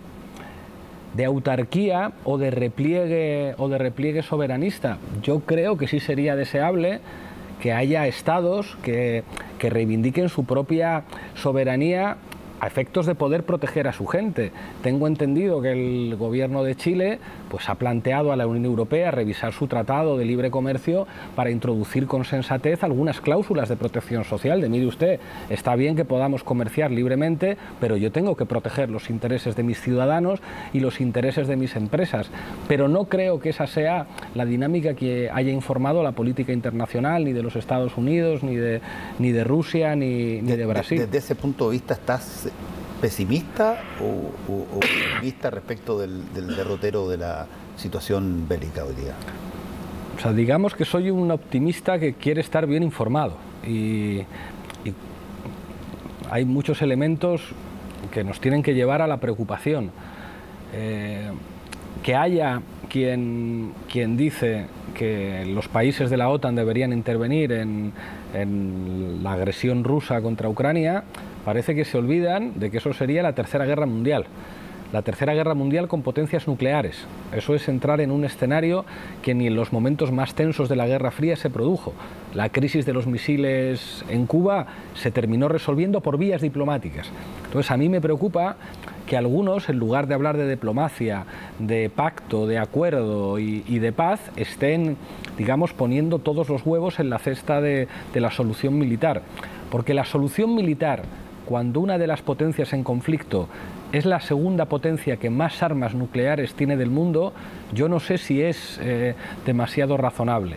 autarquía o de repliegue soberanista. Yo creo que sí sería deseable que haya estados que reivindiquen su propia soberanía a efectos de poder proteger a su gente. Tengo entendido que el gobierno de Chile pues ha planteado a la Unión Europea revisar su tratado de libre comercio para introducir con sensatez algunas cláusulas de protección social. De mire usted, está bien que podamos comerciar libremente, pero yo tengo que proteger los intereses de mis ciudadanos y los intereses de mis empresas. Pero no creo que esa sea la dinámica que haya informado la política internacional, ni de los Estados Unidos, ni de Rusia, ni de Brasil. Desde ese punto de vista, ¿estás pesimista o optimista respecto del derrotero de la situación bélica hoy día? O sea, digamos que soy un optimista que quiere estar bien informado y hay muchos elementos que nos tienen que llevar a la preocupación. Que haya quien dice que los países de la OTAN deberían intervenir en la agresión rusa contra Ucrania, parece que se olvidan de que eso sería la Tercera Guerra Mundial. La Tercera Guerra Mundial con potencias nucleares. Eso es entrar en un escenario que ni en los momentos más tensos de la Guerra Fría se produjo. La crisis de los misiles en Cuba se terminó resolviendo por vías diplomáticas. Entonces a mí me preocupa que algunos, en lugar de hablar de diplomacia, de pacto, de acuerdo y de paz, estén, digamos, poniendo todos los huevos en la cesta de la solución militar. Porque la solución militar, cuando una de las potencias en conflicto es la segunda potencia que más armas nucleares tiene del mundo, yo no sé si es demasiado razonable.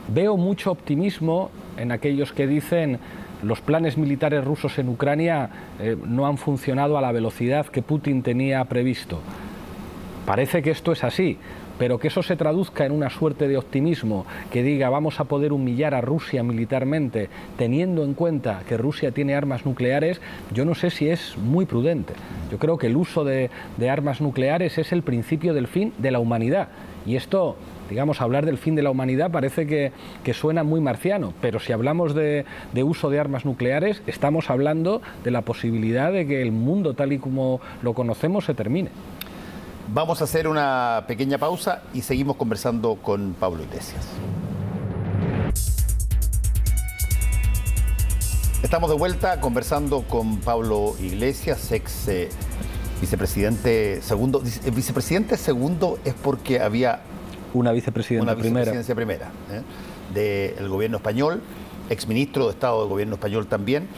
Veo mucho optimismo en aquellos que dicen los planes militares rusos en Ucrania no han funcionado a la velocidad que Putin tenía previsto. Parece que esto es así, pero que eso se traduzca en una suerte de optimismo, que diga vamos a poder humillar a Rusia militarmente, teniendo en cuenta que Rusia tiene armas nucleares, yo no sé si es muy prudente. Yo creo que el uso de armas nucleares es el principio del fin de la humanidad. Y esto, digamos, hablar del fin de la humanidad parece que suena muy marciano, pero si hablamos de uso de armas nucleares, estamos hablando de la posibilidad de que el mundo tal y como lo conocemos se termine. Vamos a hacer una pequeña pausa y seguimos conversando con Pablo Iglesias. Estamos de vuelta conversando con Pablo Iglesias, ex vicepresidente segundo. Vicepresidente segundo es porque había una vicepresidencia primera del gobierno español, exministro de Estado del gobierno español también.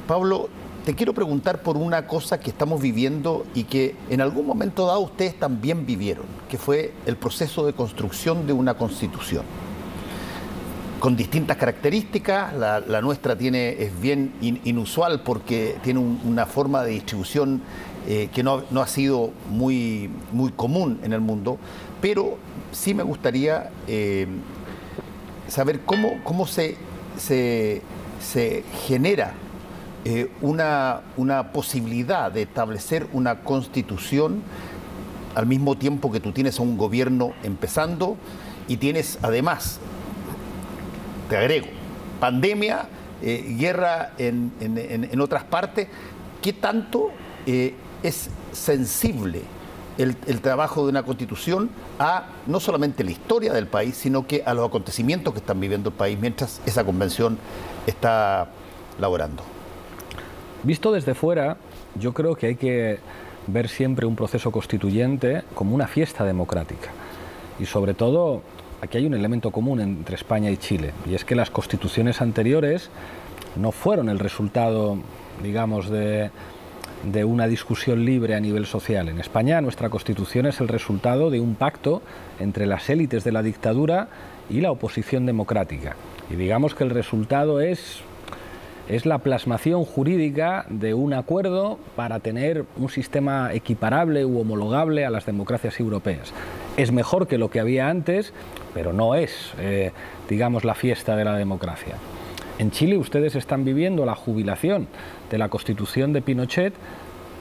Pablo, te quiero preguntar por una cosa que estamos viviendo y que en algún momento dado ustedes también vivieron, que fue el proceso de construcción de una constitución. Con distintas características, la nuestra es bien inusual porque tiene una forma de distribución que no ha sido muy común en el mundo, pero sí me gustaría saber cómo se genera una posibilidad de establecer una constitución al mismo tiempo que tú tienes a un gobierno empezando y tienes además, te agrego, pandemia, guerra en otras partes. ¿Qué tanto es sensible el trabajo de una constitución a no solamente la historia del país, sino que a los acontecimientos que están viviendo el país mientras esa convención está laborando? Visto desde fuera, yo creo que hay que ver siempre un proceso constituyente como una fiesta democrática. Y sobre todo, aquí hay un elemento común entre España y Chile, y es que las constituciones anteriores no fueron el resultado, digamos, de una discusión libre a nivel social. En España, nuestra constitución es el resultado de un pacto entre las élites de la dictadura y la oposición democrática. Y digamos que el resultado es la plasmación jurídica de un acuerdo para tener un sistema equiparable u homologable a las democracias europeas. Es mejor que lo que había antes, pero no es, digamos, la fiesta de la democracia. En Chile ustedes están viviendo la jubilación de la Constitución de Pinochet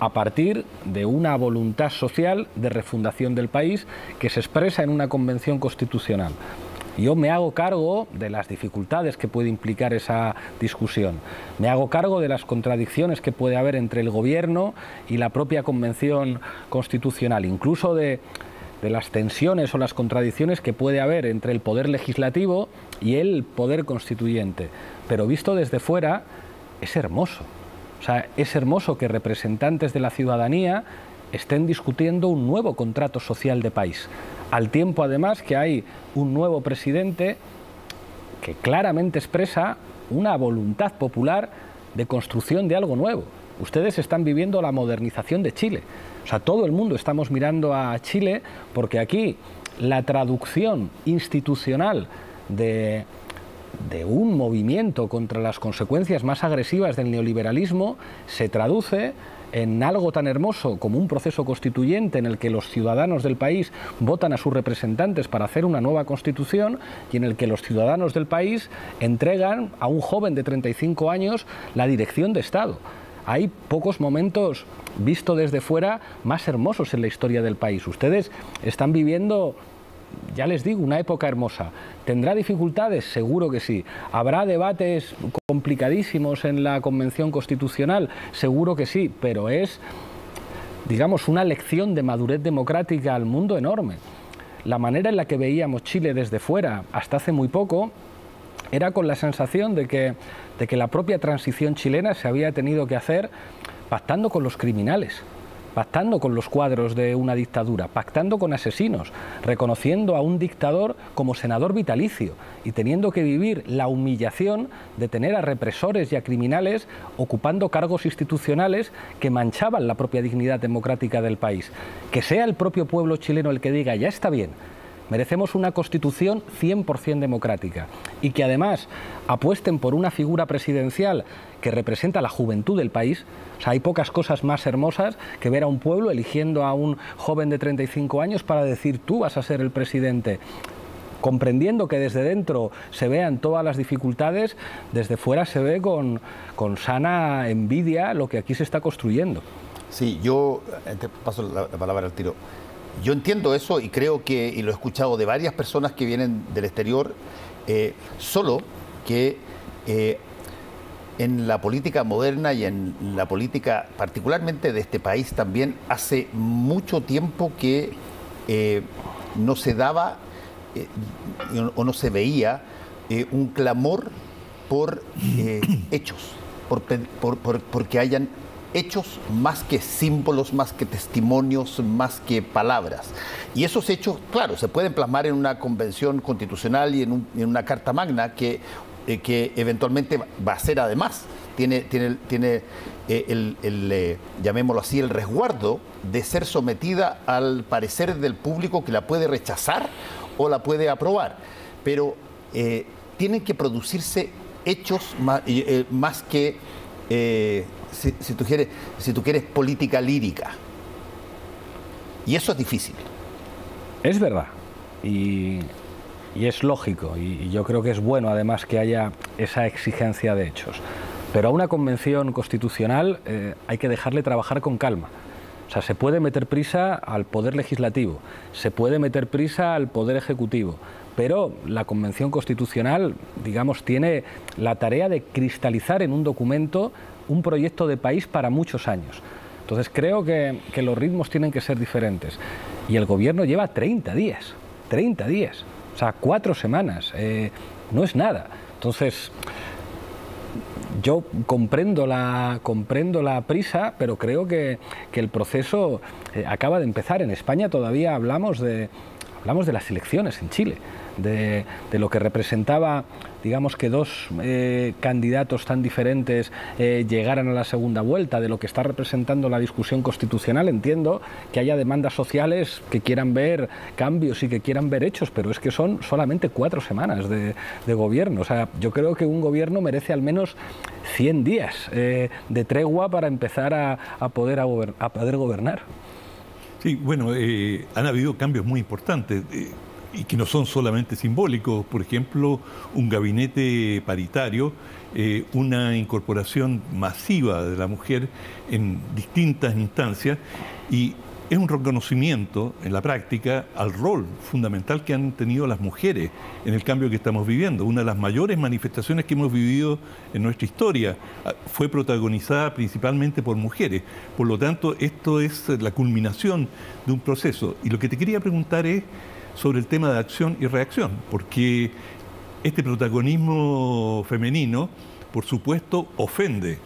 a partir de una voluntad social de refundación del país que se expresa en una convención constitucional. Yo me hago cargo de las dificultades que puede implicar esa discusión. Me hago cargo de las contradicciones que puede haber entre el gobierno y la propia convención constitucional, incluso de las tensiones o las contradicciones que puede haber entre el poder legislativo y el poder constituyente. Pero visto desde fuera, es hermoso. O sea, es hermoso que representantes de la ciudadanía estén discutiendo un nuevo contrato social de país, al tiempo además que hay un nuevo presidente que claramente expresa una voluntad popular de construcción de algo nuevo. Ustedes están viviendo la modernización de Chile. O sea, todo el mundo estamos mirando a Chile porque aquí la traducción institucional de un movimiento contra las consecuencias más agresivas del neoliberalismo se traduce en algo tan hermoso como un proceso constituyente en el que los ciudadanos del país votan a sus representantes para hacer una nueva constitución y en el que los ciudadanos del país entregan a un joven de 35 años la dirección de Estado. Hay pocos momentos, visto desde fuera, más hermosos en la historia del país. Ustedes están viviendo ya les digo, una época hermosa. ¿Tendrá dificultades? Seguro que sí. ¿Habrá debates complicadísimos en la Convención Constitucional? Seguro que sí, pero es, digamos, una lección de madurez democrática al mundo enorme. La manera en la que veíamos Chile desde fuera hasta hace muy poco era con la sensación de que la propia transición chilena se había tenido que hacer pactando con los criminales, pactando con los cuadros de una dictadura, pactando con asesinos, reconociendo a un dictador como senador vitalicio y teniendo que vivir la humillación de tener a represores y a criminales ocupando cargos institucionales que manchaban la propia dignidad democrática del país. Que sea el propio pueblo chileno el que diga, ya está bien, merecemos una constitución 100% democrática y que además apuesten por una figura presidencial que representa la juventud del país. O sea, hay pocas cosas más hermosas que ver a un pueblo eligiendo a un joven de 35 años para decir tú vas a ser el presidente. Comprendiendo que desde dentro se vean todas las dificultades, desde fuera se ve con sana envidia lo que aquí se está construyendo. Sí, yo te paso la palabra al tiro. Yo entiendo eso y creo que, y lo he escuchado de varias personas que vienen del exterior, solo que en la política moderna y en la política particularmente de este país también hace mucho tiempo que no se daba o no se veía un clamor por hechos, porque hayan hechos más que símbolos, más que testimonios, más que palabras. Y esos hechos, claro, se pueden plasmar en una convención constitucional y en una carta magna que eventualmente va a ser además, tiene llamémoslo así, el resguardo de ser sometida al parecer del público que la puede rechazar o la puede aprobar. Pero tienen que producirse hechos más que... si tú quieres política lírica, y eso es difícil. Es verdad y es lógico y yo creo que es bueno además que haya esa exigencia de hechos, pero a una convención constitucional hay que dejarle trabajar con calma. O sea, se puede meter prisa al poder legislativo, se puede meter prisa al poder ejecutivo, pero la Convención Constitucional, digamos, tiene la tarea de cristalizar en un documento un proyecto de país para muchos años. Entonces creo que los ritmos tienen que ser diferentes. Y el gobierno lleva 30 días, o sea, 4 semanas, no es nada. Entonces, yo comprendo la prisa, pero creo que el proceso acaba de empezar. En España todavía hablamos de las elecciones en Chile, de lo que representaba, digamos, que dos candidatos tan diferentes llegaran a la segunda vuelta, de lo que está representando la discusión constitucional. Entiendo que haya demandas sociales que quieran ver cambios y que quieran ver hechos, pero es que son solamente 4 semanas de gobierno. O sea, yo creo que un gobierno merece al menos 100 días de tregua para empezar a poder gobernar. Sí, bueno, han habido cambios muy importantes y que no son solamente simbólicos. Por ejemplo, un gabinete paritario, una incorporación masiva de la mujer en distintas instancias, y es un reconocimiento en la práctica al rol fundamental que han tenido las mujeres en el cambio que estamos viviendo. Una de las mayores manifestaciones que hemos vivido en nuestra historia fue protagonizada principalmente por mujeres. Por lo tanto, esto es la culminación de un proceso. Y lo que te quería preguntar es sobre el tema de acción y reacción, porque este protagonismo femenino, por supuesto, ofende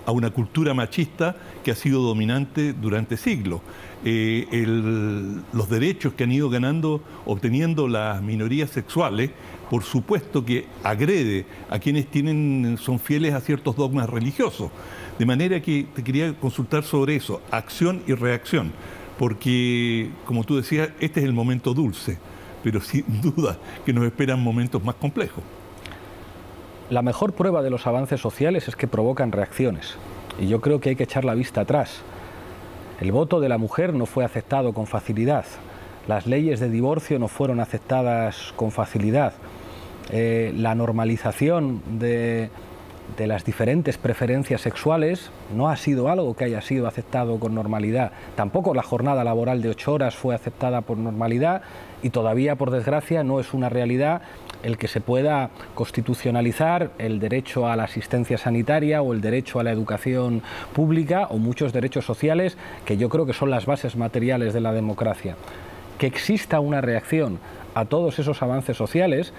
a una cultura machista que ha sido dominante durante siglos. Los derechos que han ido obteniendo las minorías sexuales, por supuesto que agrede a quienes son fieles a ciertos dogmas religiosos. De manera que te quería consultar sobre eso, acción y reacción, porque, como tú decías, este es el momento dulce, pero sin duda que nos esperan momentos más complejos. La mejor prueba de los avances sociales es que provocan reacciones, y yo creo que hay que echar la vista atrás. El voto de la mujer no fue aceptado con facilidad, las leyes de divorcio no fueron aceptadas con facilidad, la normalización de de las diferentes preferencias sexuales no ha sido algo que haya sido aceptado con normalidad. Tampoco la jornada laboral de 8 horas fue aceptada por normalidad y todavía, por desgracia, no es una realidad el que se pueda constitucionalizar el derecho a la asistencia sanitaria o el derecho a la educación pública o muchos derechos sociales que yo creo que son las bases materiales de la democracia. Que exista una reacción a todos esos avances sociales,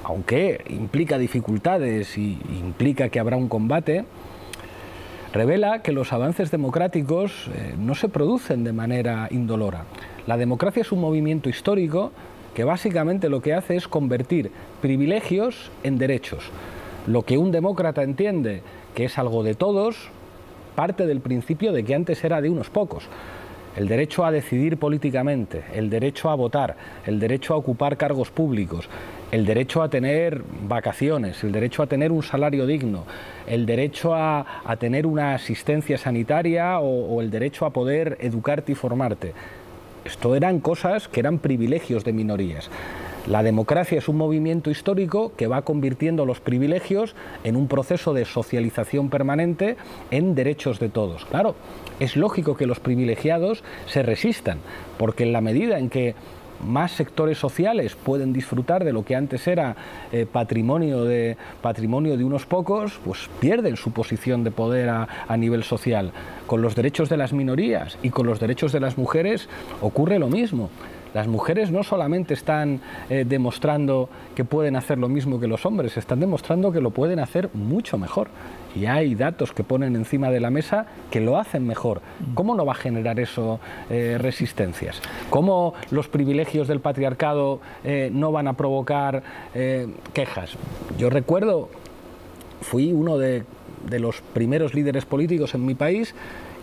aunque implica dificultades y implica que habrá un combate, revela que los avances democráticos no se producen de manera indolora. La democracia es un movimiento histórico que básicamente lo que hace es convertir privilegios en derechos. Lo que un demócrata entiende que es algo de todos parte del principio de que antes era de unos pocos. El derecho a decidir políticamente, el derecho a votar, el derecho a ocupar cargos públicos, el derecho a tener vacaciones, el derecho a tener un salario digno, el derecho a tener una asistencia sanitaria o el derecho a poder educarte y formarte. Esto eran cosas que eran privilegios de minorías. La democracia es un movimiento histórico que va convirtiendo los privilegios en un proceso de socialización permanente en derechos de todos. Claro, es lógico que los privilegiados se resistan, porque en la medida en que más sectores sociales pueden disfrutar de lo que antes era patrimonio de unos pocos, pues pierden su posición de poder a nivel social. Con los derechos de las minorías y con los derechos de las mujeres ocurre lo mismo. Las mujeres no solamente están demostrando que pueden hacer lo mismo que los hombres, están demostrando que lo pueden hacer mucho mejor. Y hay datos que ponen encima de la mesa que lo hacen mejor. ¿Cómo no va a generar eso resistencias? ¿Cómo los privilegios del patriarcado no van a provocar quejas? Yo recuerdo, fui uno de los primeros líderes políticos en mi país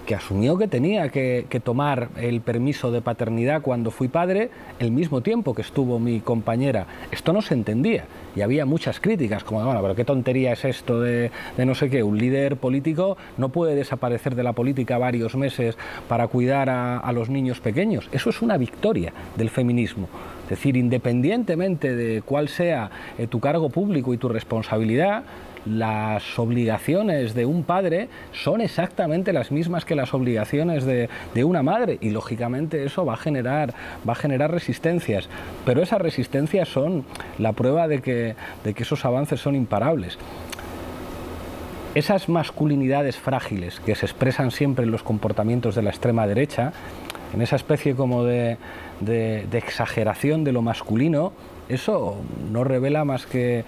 que asumió que tenía que tomar el permiso de paternidad cuando fui padre el mismo tiempo que estuvo mi compañera. Esto no se entendía y había muchas críticas, como, bueno, pero qué tontería es esto de no sé qué, un líder político no puede desaparecer de la política varios meses para cuidar a los niños pequeños. Eso es una victoria del feminismo. Es decir, independientemente de cuál sea tu cargo público y tu responsabilidad, las obligaciones de un padre son exactamente las mismas que las obligaciones de una madre y lógicamente eso va a generar resistencias, pero esas resistencias son la prueba de que esos avances son imparables. Esas masculinidades frágiles que se expresan siempre en los comportamientos de la extrema derecha, en esa especie como de exageración de lo masculino, eso no revela más que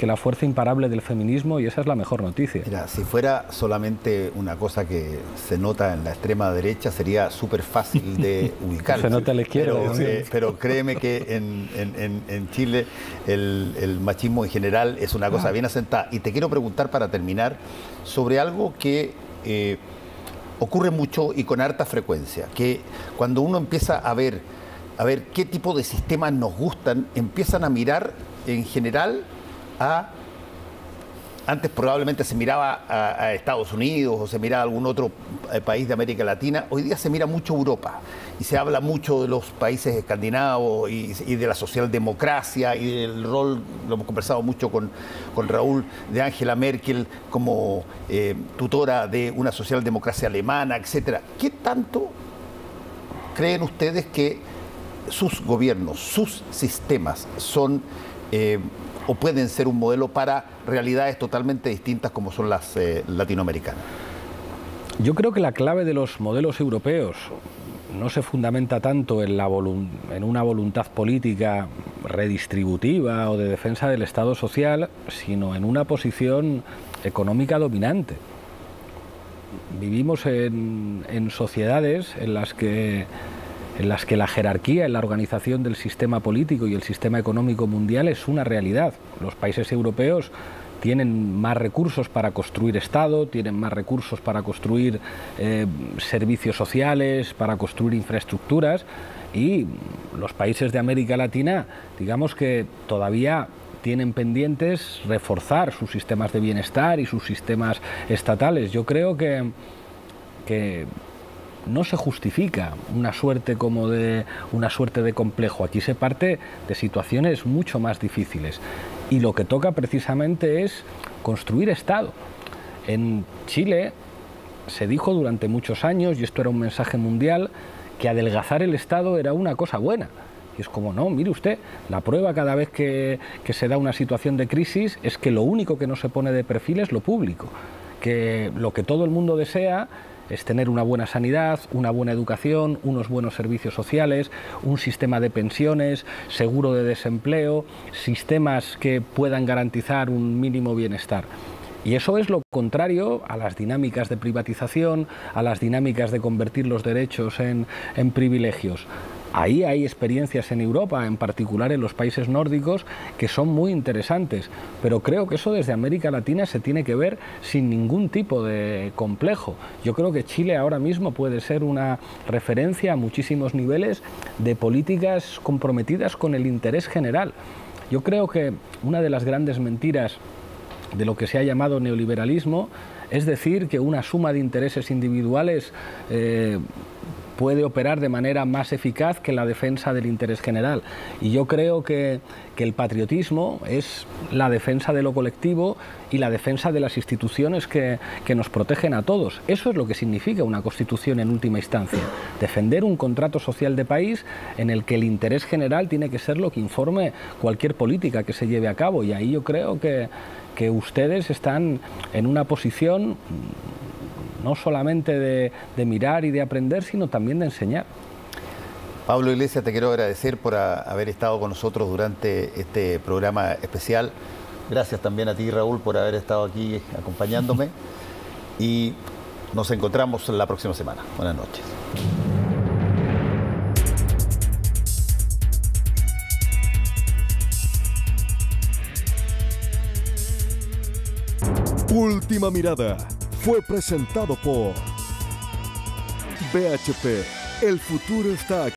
la fuerza imparable del feminismo y esa es la mejor noticia. Mira, si fuera solamente una cosa que se nota en la extrema derecha sería súper fácil de ubicar. Se nota a la izquierda. Pero créeme que en Chile el machismo en general es una cosa bien asentada. Y te quiero preguntar para terminar sobre algo que ocurre mucho y con harta frecuencia, que cuando uno empieza a ver qué tipo de sistemas nos gustan, empiezan a mirar en general antes probablemente se miraba a Estados Unidos o se miraba a algún otro país de América Latina, hoy día se mira mucho Europa y se habla mucho de los países escandinavos y de la socialdemocracia y del rol, lo hemos conversado mucho con Raúl, de Angela Merkel como tutora de una socialdemocracia alemana, etcétera. ¿Qué tanto creen ustedes que sus gobiernos, sus sistemas son o pueden ser un modelo para realidades totalmente distintas como son las latinoamericanas? Yo creo que la clave de los modelos europeos no se fundamenta tanto en una voluntad política redistributiva o de defensa del Estado social, sino en una posición económica dominante. Vivimos en sociedades en las que la jerarquía en la organización del sistema político y el sistema económico mundial es una realidad. Los países europeos tienen más recursos para construir Estado, tienen más recursos para construir servicios sociales, para construir infraestructuras, y los países de América Latina, digamos que todavía tienen pendientes reforzar sus sistemas de bienestar y sus sistemas estatales. Yo creo que no se justifica una suerte de complejo. Aquí se parte de situaciones mucho más difíciles. Y lo que toca precisamente es construir Estado. En Chile se dijo durante muchos años, y esto era un mensaje mundial, que adelgazar el Estado era una cosa buena. Y es como, no, mire usted, la prueba cada vez que se da una situación de crisis es que lo único que no se pone de perfil es lo público, que lo que todo el mundo desea es tener una buena sanidad, una buena educación, unos buenos servicios sociales, un sistema de pensiones, seguro de desempleo, sistemas que puedan garantizar un mínimo bienestar. Y eso es lo contrario a las dinámicas de privatización, a las dinámicas de convertir los derechos en privilegios. Ahí hay experiencias en Europa, en particular en los países nórdicos, que son muy interesantes, pero creo que eso desde América Latina se tiene que ver sin ningún tipo de complejo. Yo creo que Chile ahora mismo puede ser una referencia a muchísimos niveles de políticas comprometidas con el interés general. Yo creo que una de las grandes mentiras de lo que se ha llamado neoliberalismo es decir que una suma de intereses individuales puede operar de manera más eficaz que la defensa del interés general. Y yo creo que el patriotismo es la defensa de lo colectivo y la defensa de las instituciones que nos protegen a todos. Eso es lo que significa una Constitución en última instancia. Defender un contrato social de país en el que el interés general tiene que ser lo que informe cualquier política que se lleve a cabo. Y ahí yo creo que ustedes están en una posición no solamente de mirar y de aprender, sino también de enseñar. Pablo Iglesias, te quiero agradecer por haber estado con nosotros durante este programa especial. Gracias también a ti, Raúl, por haber estado aquí acompañándome. Y nos encontramos la próxima semana. Buenas noches. Última Mirada fue presentado por BHP. El futuro está aquí.